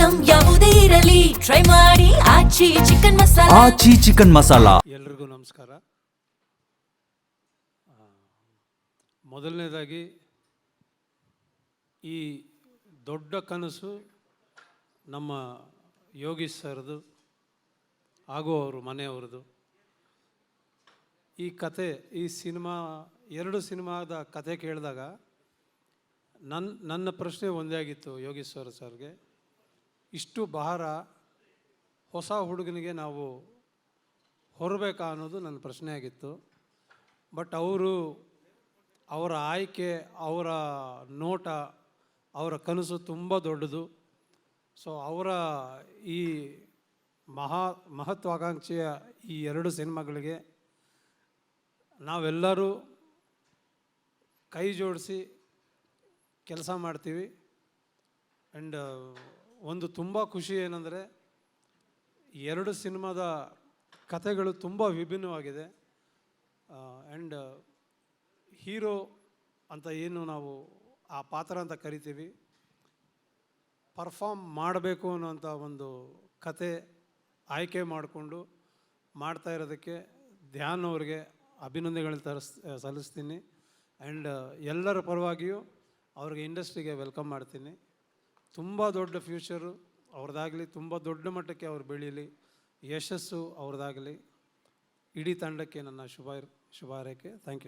Item ಯಾವುದೇ ಇರಲಿ try ಮಾಡಿ ಆಚಿ ಚಿಕನ್ ಮಸಾಲಾ. ಆಚಿ ಚಿಕನ್ ಮಸಾಲಾ. ಎಲ್ರಿಗೂ ನಮಸ್ಕಾರ. ಮೊದಲನೇದಾಗಿ ಈ ದೊಡ್ಡ ಕನಸು ನಮ್ಮ ಯೋಗೀಶ್ ಸರ್ದು ಹಾಗೂ ಅವರು ಮನೆಯವ್ರದ್ದು. ಈ ಕತೆ, ಈ ಸಿನಿಮಾ, ಎರಡು ಸಿನಿಮಾದ ಕತೆ ಕೇಳಿದಾಗ ನನ್ನ ಪ್ರಶ್ನೆ ಒಂದೇ ಆಗಿತ್ತು ಯೋಗೀಶ್ ಸರ್ಗೆ. ಇಷ್ಟು ಭಾರ ಹೊಸ ಹುಡುಗನಿಗೆ ನಾವು ಹೊರಬೇಕಾ ಅನ್ನೋದು ನನ್ನ ಪ್ರಶ್ನೆ ಆಗಿತ್ತು. ಬಟ್ ಅವರ ಆಯ್ಕೆ, ಅವರ ನೋಟ, ಅವರ ಕನಸು ತುಂಬ ದೊಡ್ಡದು. ಸೊ ಅವರ ಈ ಮಹತ್ವಾಕಾಂಕ್ಷೆಯ ಈ ಎರಡು ಸಿನಿಮಾಗಳಿಗೆ ನಾವೆಲ್ಲರೂ ಕೈ ಜೋಡಿಸಿ ಕೆಲಸ ಮಾಡ್ತೀವಿ. ಆ್ಯಂಡ್ ಒಂದು ತುಂಬ ಖುಷಿ ಏನಂದರೆ ಎರಡು ಸಿನಿಮಾದ ಕಥೆಗಳು ತುಂಬ ವಿಭಿನ್ನವಾಗಿದೆ. ಆ್ಯಂಡ್ ಹೀರೋ ಅಂತ ಏನು ನಾವು ಆ ಪಾತ್ರ ಅಂತ ಕರಿತೀವಿ, ಪರ್ಫಾರ್ಮ್ ಮಾಡಬೇಕು ಅನ್ನೋಂಥ ಒಂದು ಕತೆ ಆಯ್ಕೆ ಮಾಡಿಕೊಂಡು ಮಾಡ್ತಾ ಇರೋದಕ್ಕೆ ಧ್ಯಾನ್ ಅವ್ರಿಗೆ ಅಭಿನಂದನೆಗಳನ್ನ ಸಲ್ಲಿಸ್ತೀನಿ. ಆ್ಯಂಡ್ ಎಲ್ಲರ ಪರವಾಗಿಯೂ ಅವ್ರಿಗೆ ಇಂಡಸ್ಟ್ರಿಗೆ ವೆಲ್ಕಮ್ ಮಾಡ್ತೀನಿ. ತುಂಬ ದೊಡ್ಡ ಫ್ಯೂಚರು ಅವ್ರದ್ದಾಗಲಿ, ತುಂಬ ದೊಡ್ಡ ಮಟ್ಟಕ್ಕೆ ಅವ್ರು ಬೆಳೀಲಿ, ಯಶಸ್ಸು ಅವ್ರದ್ದಾಗಲಿ. ಇಡೀ ತಂಡಕ್ಕೆ ನನ್ನ ಶುಭ ಹಾರೈಕೆ. Thank you.